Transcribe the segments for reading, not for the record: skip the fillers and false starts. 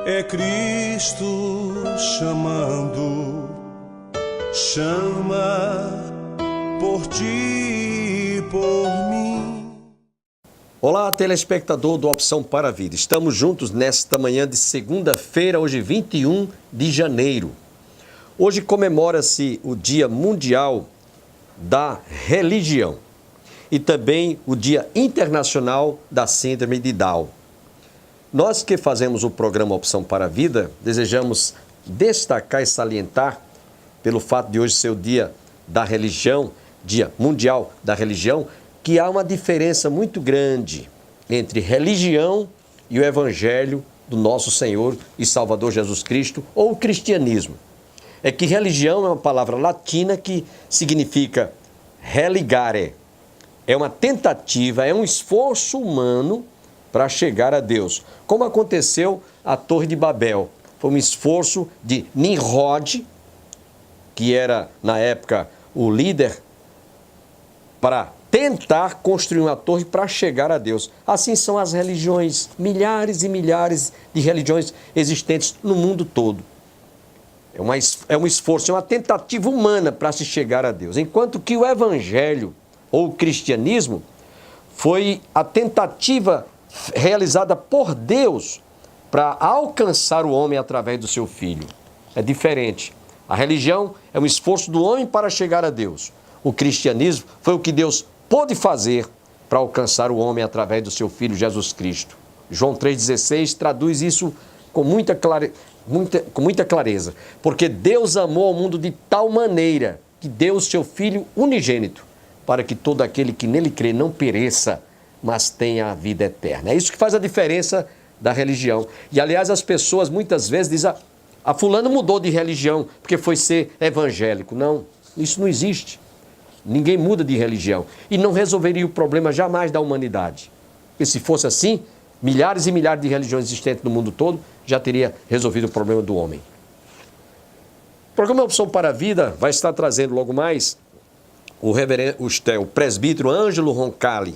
É Cristo chamando, chama por ti e por mim. Olá, telespectador do Opção para a Vida. Estamos juntos nesta manhã de segunda-feira, hoje 21 de janeiro. Hoje comemora-se o Dia Mundial da Religião e também o Dia Internacional da Síndrome de Down. Nós que fazemos o programa Opção para a Vida, desejamos destacar e salientar, pelo fato de hoje ser o Dia da Religião, Dia Mundial da Religião, que há uma diferença muito grande entre religião e o Evangelho do nosso Senhor e Salvador Jesus Cristo, ou o cristianismo. É que religião é uma palavra latina que significa religare. É uma tentativa, é um esforço humano para chegar a Deus, como aconteceu a Torre de Babel. Foi um esforço de Nimrod, que era, na época, o líder, para tentar construir uma torre para chegar a Deus. Assim são as religiões, milhares e milhares de religiões existentes no mundo todo. É um esforço, é uma tentativa humana para se chegar a Deus. Enquanto que o Evangelho, ou o cristianismo, foi a tentativa realizada por Deus para alcançar o homem através do seu Filho. É diferente. A religião é um esforço do homem para chegar a Deus. O cristianismo foi o que Deus pôde fazer para alcançar o homem através do seu Filho Jesus Cristo. João 3,16 traduz isso com muita clareza. Porque Deus amou o mundo de tal maneira que deu o seu Filho unigênito, para que todo aquele que nele crê não pereça, mas tenha a vida eterna. É isso que faz a diferença da religião. E, aliás, as pessoas muitas vezes dizem, a fulano mudou de religião porque foi ser evangélico. Não, isso não existe. Ninguém muda de religião. E não resolveria o problema jamais da humanidade. Porque se fosse assim, milhares e milhares de religiões existentes no mundo todo já teria resolvido o problema do homem. O programa Opção para a Vida vai estar trazendo logo mais o presbítero Ângelo Roncalli.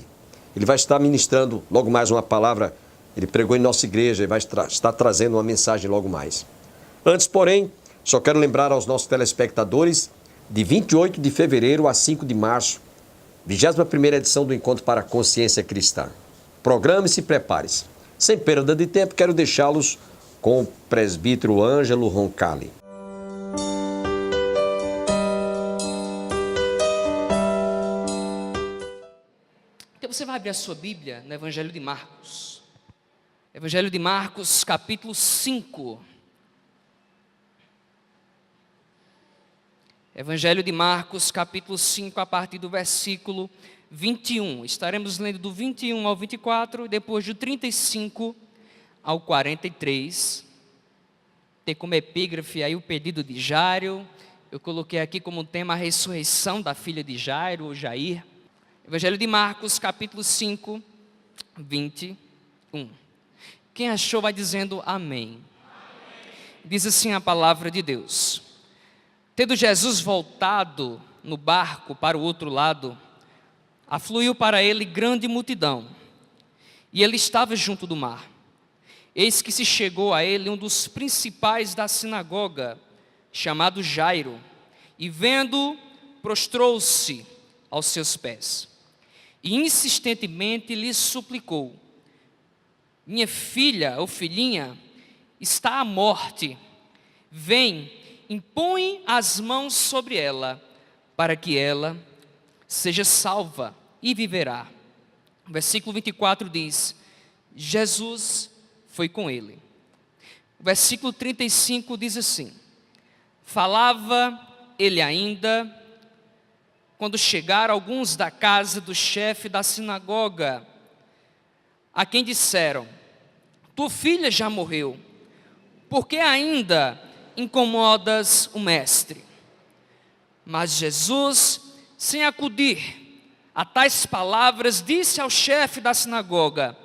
Ele vai estar ministrando logo mais uma palavra, ele pregou em nossa igreja e vai estar trazendo uma mensagem logo mais. Antes, porém, só quero lembrar aos nossos telespectadores, de 28 de fevereiro a 5 de março, 21ª edição do Encontro para a Consciência Cristã. Programe-se e prepare-se. Sem perda de tempo, quero deixá-los com o presbítero Ângelo Roncalli. Então você vai abrir a sua Bíblia no Evangelho de Marcos. Evangelho de Marcos, capítulo 5. Evangelho de Marcos, capítulo 5, a partir do versículo 21. Estaremos lendo do 21 ao 24, depois do 35 ao 43. Tem como epígrafe aí o pedido de Jairo. Eu coloquei aqui como tema a ressurreição da filha de Jairo, ou Jair. Evangelho de Marcos, capítulo 5, 21. Quem achou vai dizendo amém. Diz assim a palavra de Deus. Tendo Jesus voltado no barco para o outro lado, afluiu para ele grande multidão, e ele estava junto do mar. Eis que se chegou a ele um dos principais da sinagoga, chamado Jairo, e vendo, prostrou-se aos seus pés, e insistentemente lhe suplicou: minha filha ou filhinha está à morte, vem, impõe as mãos sobre ela, para que ela seja salva e viverá. O versículo 24 diz: Jesus foi com ele. O versículo 35 diz assim: falava ele ainda, quando chegaram alguns da casa do chefe da sinagoga, a quem disseram: tua filha já morreu, por que ainda incomodas o mestre? Mas Jesus, sem acudir a tais palavras, disse ao chefe da sinagoga: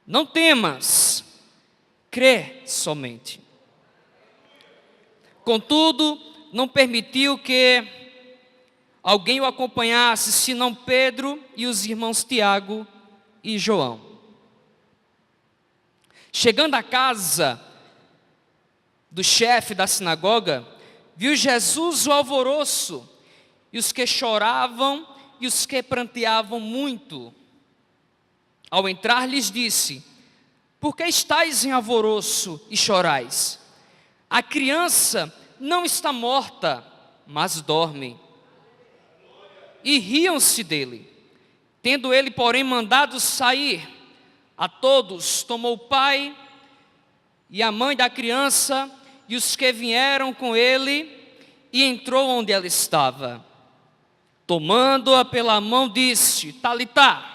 não temas, crê somente. Contudo, não permitiu que alguém o acompanhasse, senão Pedro e os irmãos Tiago e João. Chegando à casa, do chefe da sinagoga, viu Jesus o alvoroço, e os que choravam e os que pranteavam muito. Ao entrar, lhes disse: por que estáis em alvoroço e chorais? A criança não está morta, mas dorme. E riam-se dele. Tendo ele, porém, mandado sair a todos, tomou o pai e a mãe da criança e os que vieram com ele, e entrou onde ela estava. Tomando-a pela mão, disse: Talitá,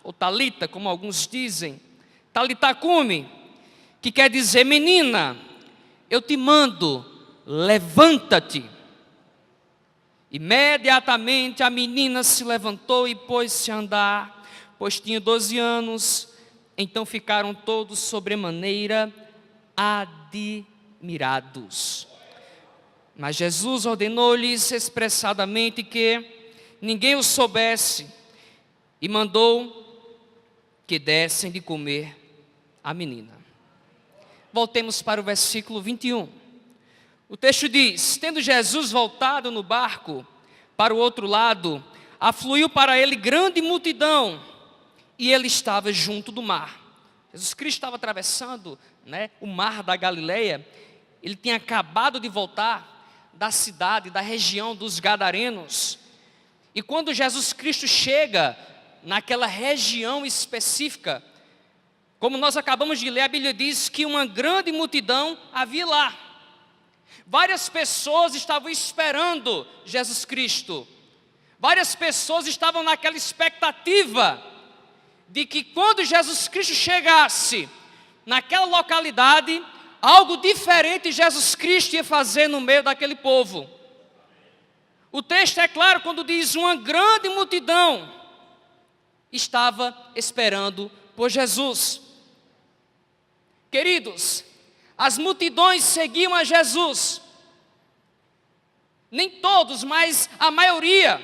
ou Talita, como alguns dizem, Talitá cumi, que quer dizer: menina, eu te mando, levanta-te. Imediatamente a menina se levantou e pôs-se a andar, pois tinha 12 anos. Então ficaram todos sobremaneira admirados. Mas Jesus ordenou-lhes expressadamente que ninguém o soubesse, e mandou que dessem de comer à menina. Voltemos para o versículo 21. O texto diz: tendo Jesus voltado no barco para o outro lado, afluiu para ele grande multidão, e ele estava junto do mar. Jesus Cristo estava atravessando, o mar da Galileia. Ele tinha acabado de voltar da cidade, da região dos Gadarenos. E quando Jesus Cristo chega naquela região específica, como nós acabamos de ler, a Bíblia diz que uma grande multidão havia lá. Várias pessoas estavam esperando Jesus Cristo. Várias pessoas estavam naquela expectativa de que quando Jesus Cristo chegasse naquela localidade, algo diferente Jesus Cristo ia fazer no meio daquele povo. O texto é claro quando diz: uma grande multidão estava esperando por Jesus. Queridos, as multidões seguiam a Jesus. Nem todos, mas a maioria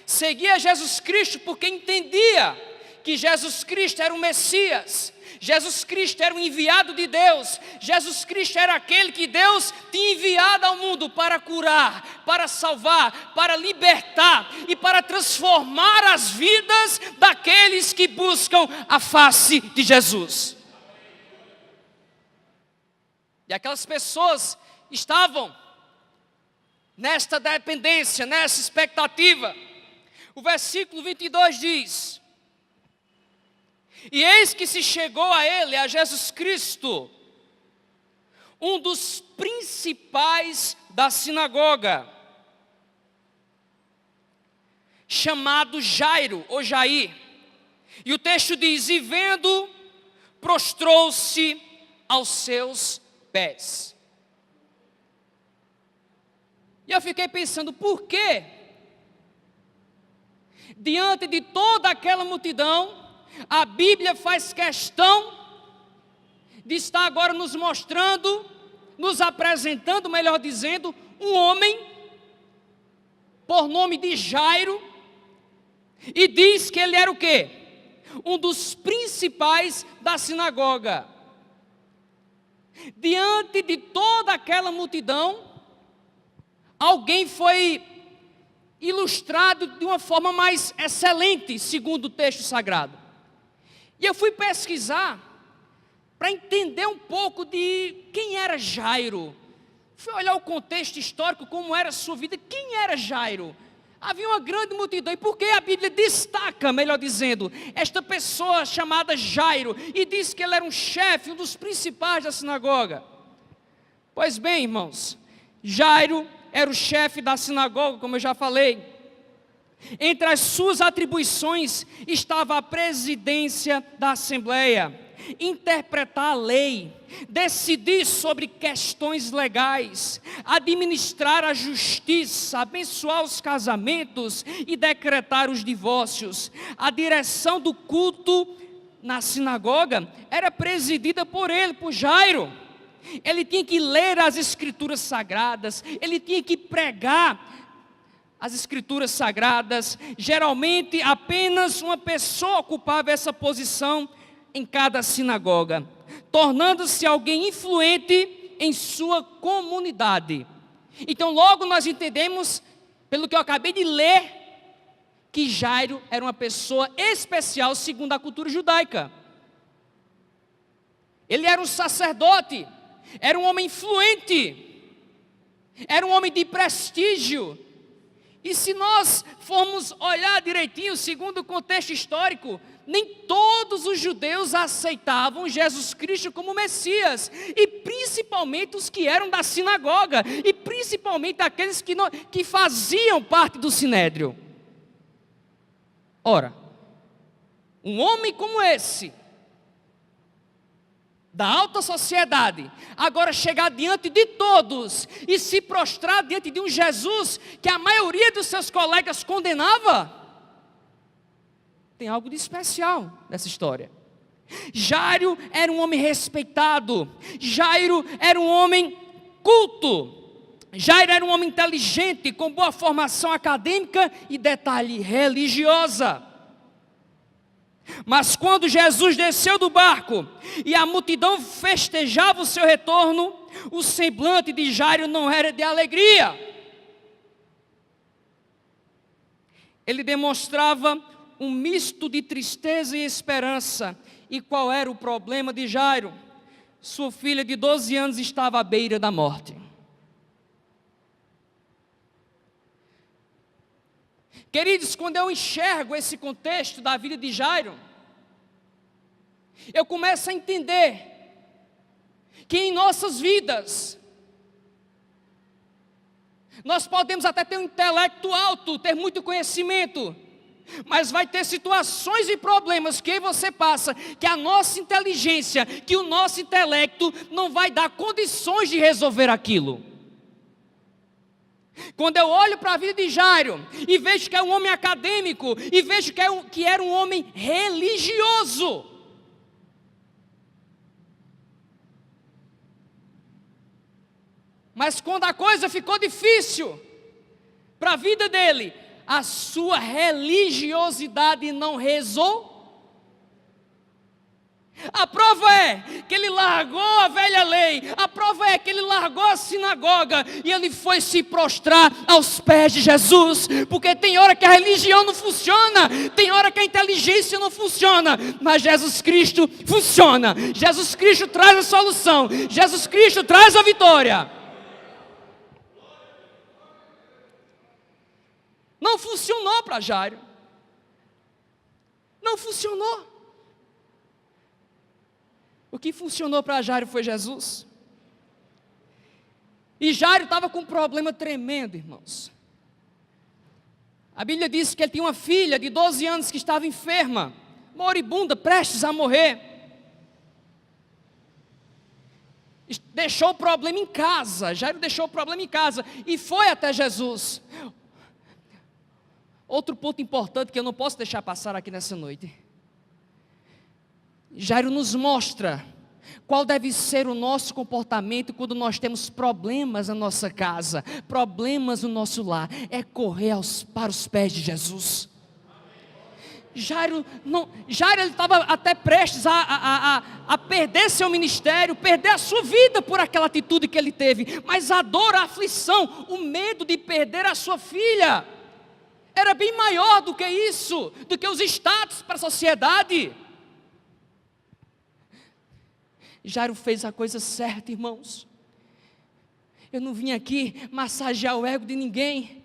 seguia Jesus Cristo porque entendia que Jesus Cristo era o Messias. Jesus Cristo era o enviado de Deus. Jesus Cristo era aquele que Deus tinha enviado ao mundo para curar, para salvar, para libertar e para transformar as vidas daqueles que buscam a face de Jesus. E aquelas pessoas estavam nesta dependência, nessa expectativa. O versículo 22 diz: e eis que se chegou a ele, a Jesus Cristo, um dos principais da sinagoga, chamado Jairo, ou Jair. E o texto diz: e vendo, prostrou-se aos seus pés. E eu fiquei pensando, por quê? Diante de toda aquela multidão, a Bíblia faz questão de estar agora nos mostrando, nos apresentando, melhor dizendo, um homem por nome de Jairo, e diz que ele era o quê? Um dos principais da sinagoga. Diante de toda aquela multidão, alguém foi ilustrado de uma forma mais excelente, segundo o texto sagrado. E eu fui pesquisar para entender um pouco de quem era Jairo. Fui olhar o contexto histórico, como era a sua vida. Quem era Jairo? Havia uma grande multidão. E por que a Bíblia destaca, melhor dizendo, esta pessoa chamada Jairo, e diz que ele era um chefe, um dos principais da sinagoga? Pois bem, irmãos, Jairo era o chefe da sinagoga, como eu já falei. Entre as suas atribuições estava a presidência da Assembleia, interpretar a lei, decidir sobre questões legais, administrar a justiça, abençoar os casamentos e decretar os divórcios. A direção do culto na sinagoga era presidida por ele, por Jairo. Ele tinha que ler as escrituras sagradas, ele tinha que pregar as escrituras sagradas. Geralmente apenas uma pessoa ocupava essa posição em cada sinagoga, tornando-se alguém influente em sua comunidade. Então logo nós entendemos, pelo que eu acabei de ler, que Jairo era uma pessoa especial segundo a cultura judaica. Ele era um sacerdote, era um homem influente, era um homem de prestígio. E se nós formos olhar direitinho, segundo o contexto histórico, nem todos os judeus aceitavam Jesus Cristo como Messias, e principalmente os que eram da sinagoga, e principalmente aqueles que faziam parte do sinédrio. Ora, um homem como esse, da alta sociedade, agora chegar diante de todos e se prostrar diante de um Jesus que a maioria dos seus colegas condenava, tem algo de especial nessa história. Jairo era um homem respeitado, Jairo era um homem culto, Jairo era um homem inteligente, com boa formação acadêmica e, detalhe, religiosa. Mas quando Jesus desceu do barco e a multidão festejava o seu retorno, o semblante de Jairo não era de alegria. Ele demonstrava um misto de tristeza e esperança. E qual era o problema de Jairo? Sua filha de 12 anos estava à beira da morte. Queridos, quando eu enxergo esse contexto da vida de Jairo, eu começo a entender que em nossas vidas, nós podemos até ter um intelecto alto, ter muito conhecimento, mas vai ter situações e problemas que você passa, que a nossa inteligência, que o nosso intelecto não vai dar condições de resolver aquilo. Quando eu olho para a vida de Jairo e vejo que é um homem acadêmico, e vejo que era um homem religioso, mas quando a coisa ficou difícil para a vida dele, a sua religiosidade não rezou. A prova é que ele largou a velha lei, a prova é que ele largou a sinagoga e ele foi se prostrar aos pés de Jesus, porque tem hora que a religião não funciona, tem hora que a inteligência não funciona, mas Jesus Cristo funciona. Jesus Cristo traz a solução, Jesus Cristo traz a vitória. Não funcionou para Jairo, não funcionou. O que funcionou para Jairo foi Jesus. E Jairo estava com um problema tremendo, irmãos. A Bíblia diz que ele tinha uma filha de 12 anos que estava enferma, moribunda, prestes a morrer. Deixou o problema em casa, Jairo deixou o problema em casa e foi até Jesus. Outro ponto importante que eu não posso deixar passar aqui nessa noite. Jairo nos mostra qual deve ser o nosso comportamento quando nós temos problemas na nossa casa, problemas no nosso lar. É correr para os pés de Jesus. Jairo ele estava até prestes a perder seu ministério, perder a sua vida por aquela atitude que ele teve. Mas a dor, a aflição, o medo de perder a sua filha era bem maior do que isso, do que os status para a sociedade. Jairo fez a coisa certa, irmãos. Eu não vim aqui massagear o ego de ninguém.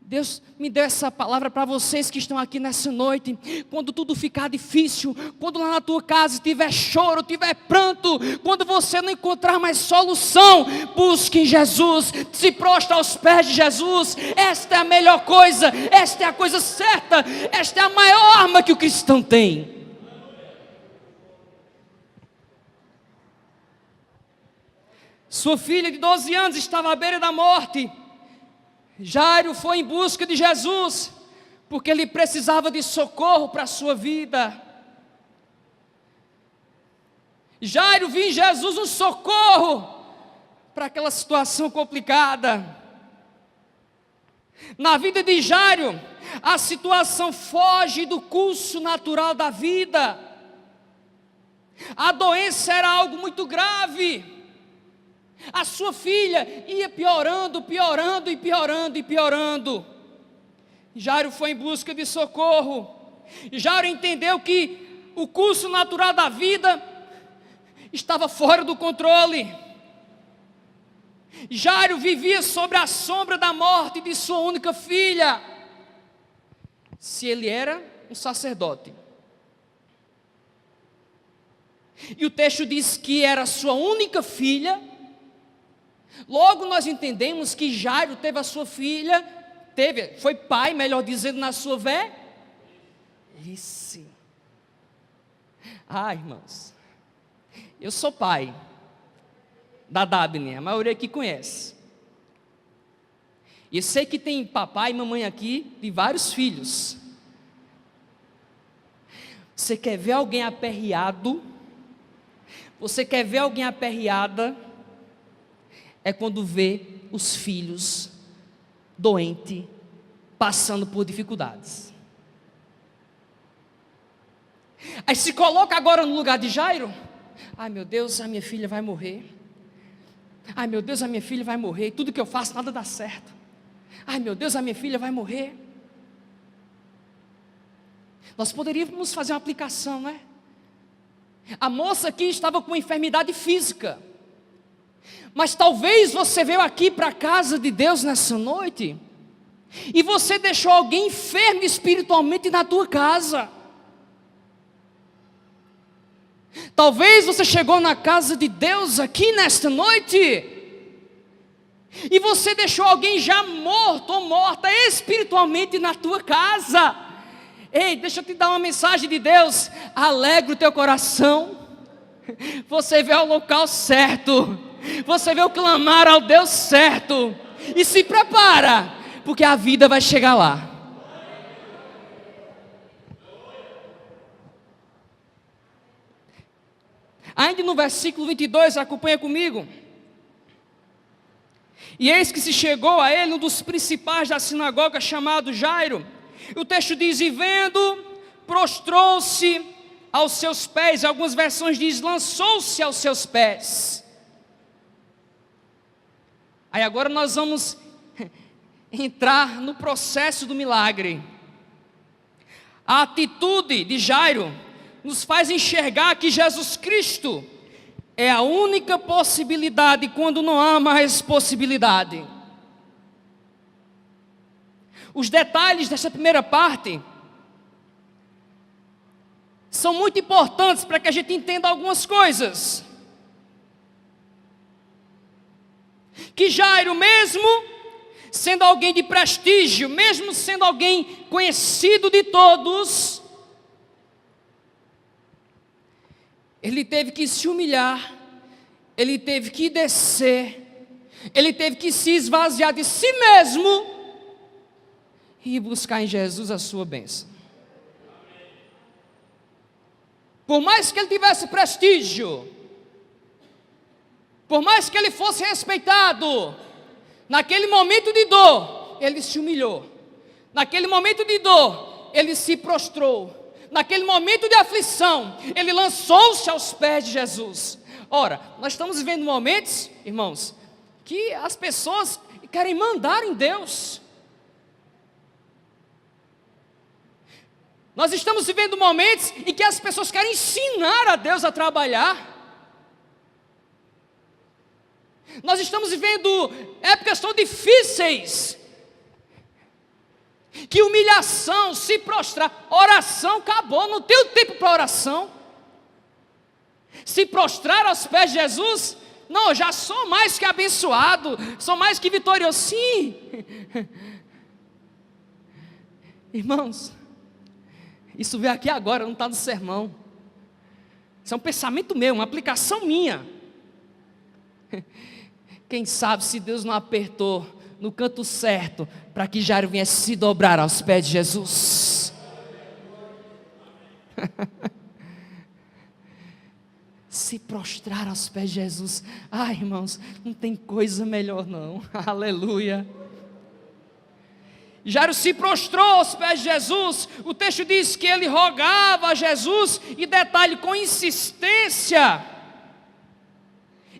Deus me deu essa palavra para vocês que estão aqui nessa noite. Quando tudo ficar difícil, quando lá na tua casa tiver choro, tiver pranto, quando você não encontrar mais solução, busque em Jesus, se prostra aos pés de Jesus. Esta é a melhor coisa, esta é a coisa certa, esta é a maior arma que o cristão tem. Sua filha de 12 anos estava à beira da morte. Jairo foi em busca de Jesus, porque ele precisava de socorro para a sua vida. Jairo viu em Jesus um socorro para aquela situação complicada. Na vida de Jairo, a situação foge do curso natural da vida. A doença era algo muito grave. A sua filha ia piorando, piorando e piorando e piorando. Jairo foi em busca de socorro. Jairo entendeu que o curso natural da vida estava fora do controle. Jairo vivia sobre a sombra da morte de sua única filha. Se ele era um sacerdote. E o texto diz que era sua única filha. Logo nós entendemos que Jairo teve a sua filha, foi pai, melhor dizendo, na sua velhice. Irmãos, eu sou pai da Dabne, a maioria aqui conhece. E eu sei que tem papai e mamãe aqui de vários filhos. Você quer ver alguém aperreado? Você quer ver alguém aperreada? É quando vê os filhos doentes, passando por dificuldades. Aí se coloca agora no lugar de Jairo. Ai meu Deus, a minha filha vai morrer. Ai meu Deus, a minha filha vai morrer. Tudo que eu faço nada dá certo. Ai meu Deus, a minha filha vai morrer. Nós poderíamos fazer uma aplicação, não é? A moça aqui estava com uma enfermidade física. Mas talvez você veio aqui para a casa de Deus nessa noite e você deixou alguém enfermo espiritualmente na tua casa. Talvez você chegou na casa de Deus aqui nesta noite e você deixou alguém já morto ou morta espiritualmente na tua casa. Ei, deixa eu te dar uma mensagem de Deus. Alegra o teu coração. Você veio ao local certo. Você veio clamar ao Deus certo. E se prepara, porque a vida vai chegar lá. Ainda no versículo 22, acompanha comigo. E eis que se chegou a ele um dos principais da sinagoga, chamado Jairo. O texto diz, e vendo, prostrou-se aos seus pés. Algumas versões diz, lançou-se aos seus pés. Aí agora nós vamos entrar no processo do milagre. A atitude de Jairo nos faz enxergar que Jesus Cristo é a única possibilidade quando não há mais possibilidade. Os detalhes dessa primeira parte são muito importantes para que a gente entenda algumas coisas. Que Jairo, mesmo sendo alguém de prestígio, mesmo sendo alguém conhecido de todos, ele teve que se humilhar, ele teve que descer, ele teve que se esvaziar de si mesmo e buscar em Jesus a sua bênção. Por mais que ele tivesse prestígio, por mais que ele fosse respeitado, naquele momento de dor, ele se humilhou. Naquele momento de dor, ele se prostrou. Naquele momento de aflição, ele lançou-se aos pés de Jesus. Ora, nós estamos vivendo momentos, irmãos, que as pessoas querem mandar em Deus. Nós estamos vivendo momentos em que as pessoas querem ensinar a Deus a trabalhar. Nós estamos vivendo épocas tão difíceis, que humilhação, se prostrar, oração acabou, não tem tempo para oração. Se prostrar aos pés de Jesus, não, já sou mais que abençoado, sou mais que vitorioso, sim. Irmãos, isso veio aqui agora, não está no sermão. Isso é um pensamento meu, uma aplicação minha. Quem sabe se Deus não apertou no canto certo para que Jairo viesse se dobrar aos pés de Jesus. Se prostrar aos pés de Jesus. Ai, irmãos, não tem coisa melhor não. Aleluia. Jairo se prostrou aos pés de Jesus. O texto diz que ele rogava a Jesus, e detalhe, com insistência.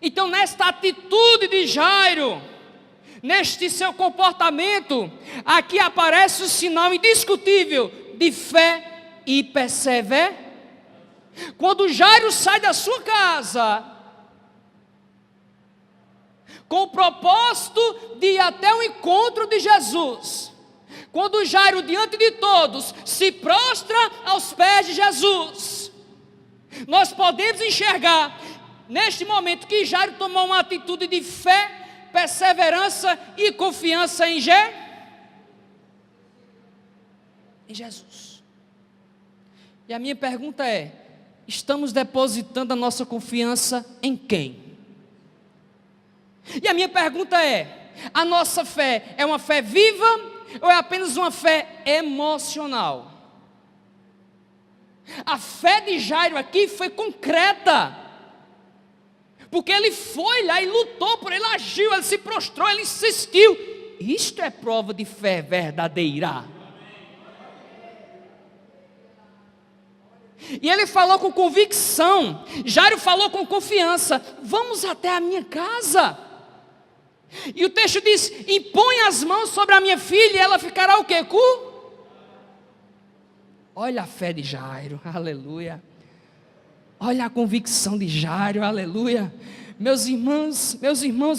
Então, nesta atitude de Jairo, neste seu comportamento, aqui aparece o sinal indiscutível de fé e perseverança. Quando Jairo sai da sua casa, com o propósito de ir até o encontro de Jesus, quando Jairo, diante de todos, se prostra aos pés de Jesus, nós podemos enxergar, neste momento, que Jairo tomou uma atitude de fé, perseverança e confiança em Jesus. E a minha pergunta é: estamos depositando a nossa confiança em quem? E a minha pergunta é: a nossa fé é uma fé viva ou é apenas uma fé emocional? A fé de Jairo aqui foi concreta, porque ele foi lá e lutou por ele, agiu, ele se prostrou, ele insistiu. Isto é prova de fé verdadeira. E ele falou com convicção, Jairo falou com confiança: vamos até a minha casa. E o texto diz: impõe as mãos sobre a minha filha e ela ficará o quê? Olha a fé de Jairo, aleluia. Olha a convicção de Jairo, aleluia. Meus irmãos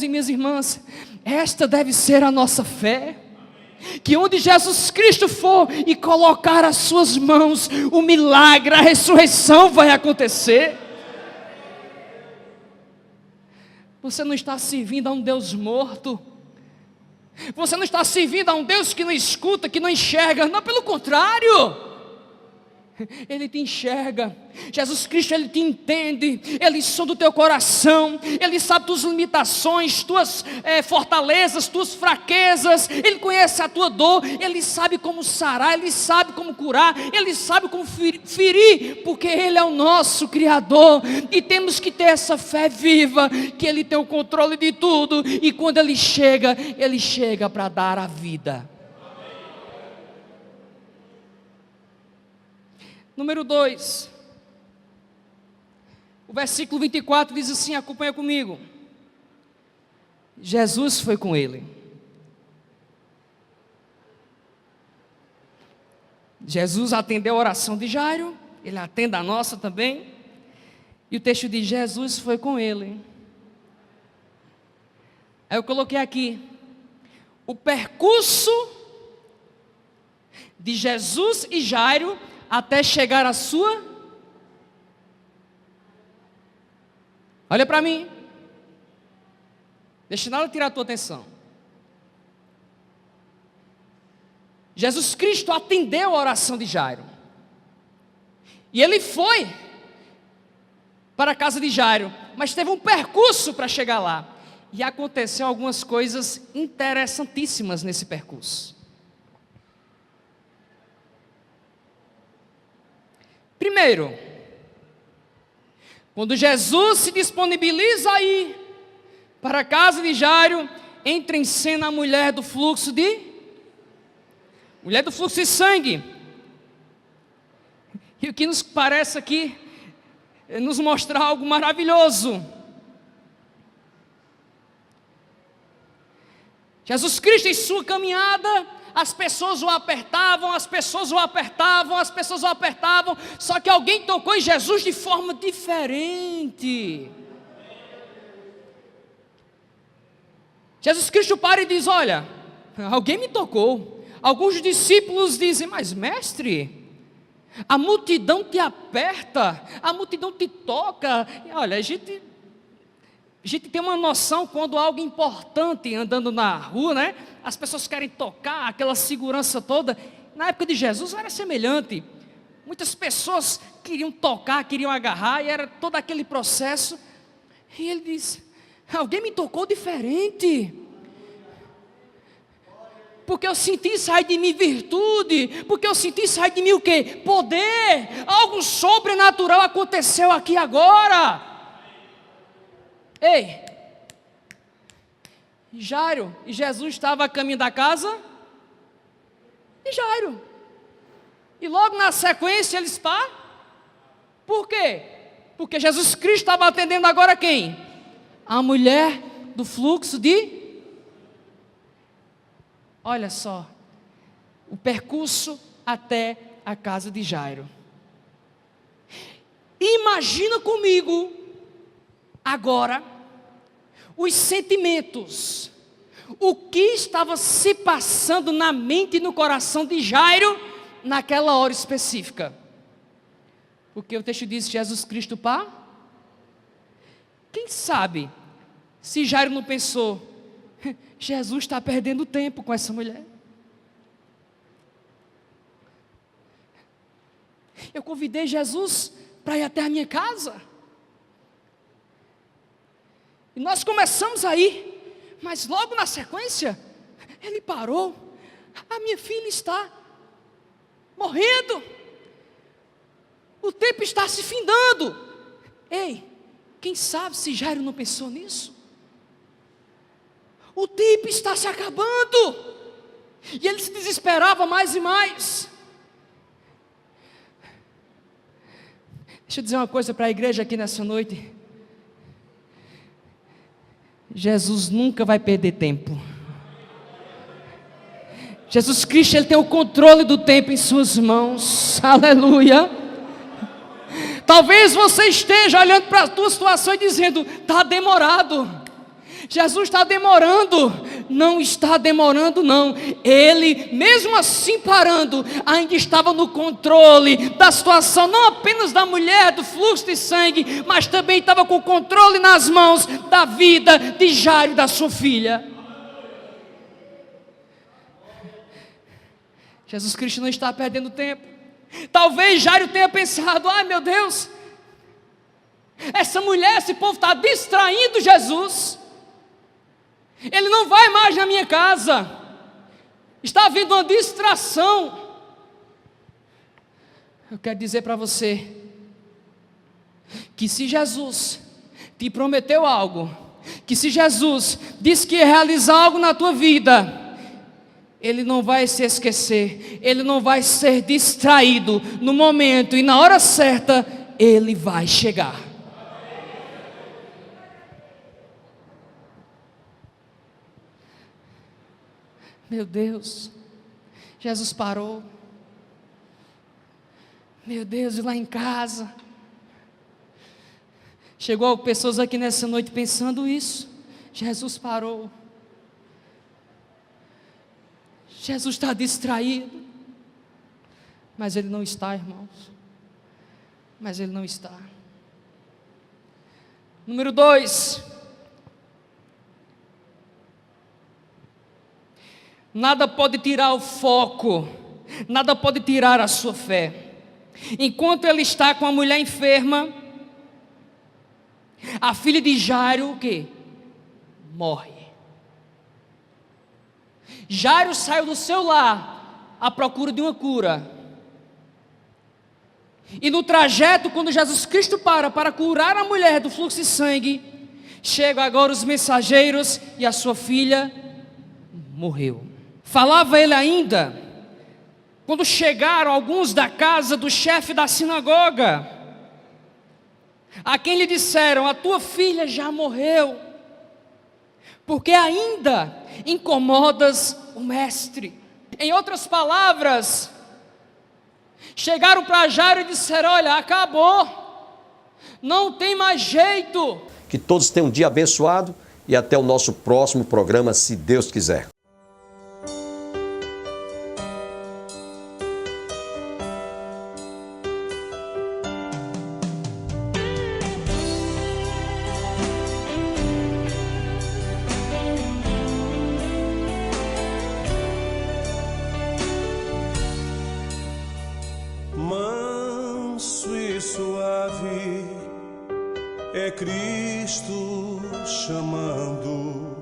e minhas irmãs, esta deve ser a nossa fé. Que onde Jesus Cristo for e colocar as suas mãos, o milagre, a ressurreição vai acontecer. Você não está servindo a um Deus morto. Você não está servindo a um Deus que não escuta, que não enxerga. Não, pelo contrário. Ele te enxerga. Jesus Cristo, Ele te entende. Ele sonda o teu coração. Ele sabe tuas limitações, tuas fortalezas, tuas fraquezas. Ele conhece a tua dor. Ele sabe como sarar, Ele sabe como curar, Ele sabe como ferir, porque Ele é o nosso Criador. E temos que ter essa fé viva, que Ele tem o controle de tudo. E quando Ele chega para dar a vida. Número 2, o versículo 24 diz assim, acompanha comigo: Jesus foi com ele. Jesus atendeu a oração de Jairo, Ele atende a nossa também. E o texto diz: Jesus foi com ele. Aí eu coloquei aqui, o percurso de Jesus e Jairo até chegar à sua. Olha para mim. Deixa nada tirar a tua atenção. Jesus Cristo atendeu a oração de Jairo. E ele foi para a casa de Jairo, mas teve um percurso para chegar lá. E aconteceu algumas coisas interessantíssimas nesse percurso. Primeiro, quando Jesus se disponibiliza a ir para a casa de Jairo, entra em cena a mulher do fluxo de sangue. E o que nos parece aqui é nos mostrar algo maravilhoso. Jesus Cristo, em sua caminhada, as pessoas o apertavam, só que alguém tocou em Jesus de forma diferente. Jesus Cristo para e diz: olha, alguém me tocou. Alguns discípulos dizem: mas mestre, a multidão te aperta, a multidão te toca. E olha, a gente tem uma noção quando há algo importante andando na rua, né? As pessoas querem tocar, aquela segurança toda. Na época de Jesus era semelhante. Muitas pessoas queriam tocar, queriam agarrar, e era todo aquele processo. E ele diz: alguém me tocou diferente. Porque eu senti sair de mim virtude, porque eu senti sair de mim o quê? Poder. Algo sobrenatural aconteceu aqui agora. Ei, Jairo e Jesus estavam a caminho da casa de Jairo. E logo na sequência eles param. Por quê? Porque Jesus Cristo estava atendendo agora quem? A mulher do fluxo de... Olha só, o percurso até a casa de Jairo. Imagina comigo, agora, os sentimentos, o que estava se passando na mente e no coração de Jairo, naquela hora específica. Porque o texto diz, Jesus Cristo pá. Quem sabe, se Jairo não pensou, Jesus está perdendo tempo com essa mulher. Eu convidei Jesus para ir até a minha casa. E nós começamos a ir, mas logo na sequência, ele parou. A minha filha está morrendo. O tempo está se findando. Ei, quem sabe se Jairo não pensou nisso? O tempo está se acabando. E ele se desesperava mais e mais. Deixa eu dizer uma coisa para a igreja aqui nessa noite. Jesus nunca vai perder tempo. Jesus Cristo, Ele tem o controle do tempo em suas mãos. Aleluia. Talvez você esteja olhando para a tua situação e dizendo, está demorado. Jesus está demorando. Não está demorando não. Ele, mesmo assim parando, ainda estava no controle da situação, não apenas da mulher, do fluxo de sangue, mas também estava com o controle nas mãos da vida de Jairo e da sua filha. Jesus Cristo não está perdendo tempo. Talvez Jairo tenha pensado, ai meu Deus, essa mulher, esse povo está distraindo Jesus. Ele não vai mais na minha casa. Está havendo uma distração. Eu quero dizer para você que se Jesus te prometeu algo, que se Jesus disse que ia realizar algo na tua vida, Ele não vai se esquecer, Ele não vai ser distraído. No momento e na hora certa, Ele vai chegar. Meu Deus, Jesus parou. Meu Deus, e lá em casa? Chegou pessoas aqui nessa noite pensando isso. Jesus parou. Jesus está distraído. Mas Ele não está, irmãos. Mas Ele não está. Número 2. Nada pode tirar o foco, nada pode tirar a sua fé. Enquanto ele está com a mulher enferma, a filha de Jairo, o quê? Morre. Jairo saiu do seu lar à procura de uma cura. E no trajeto, quando Jesus Cristo para curar a mulher do fluxo de sangue, chegam agora os mensageiros e a sua filha morreu. Falava ele ainda, quando chegaram alguns da casa do chefe da sinagoga, a quem lhe disseram, a tua filha já morreu, porque ainda incomodas o mestre. Em outras palavras, chegaram para Jairo e disseram, olha, acabou, não tem mais jeito. Que todos tenham um dia abençoado e até o nosso próximo programa, se Deus quiser. Manso e suave é Cristo chamando,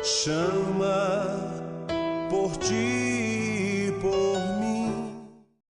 chama por ti.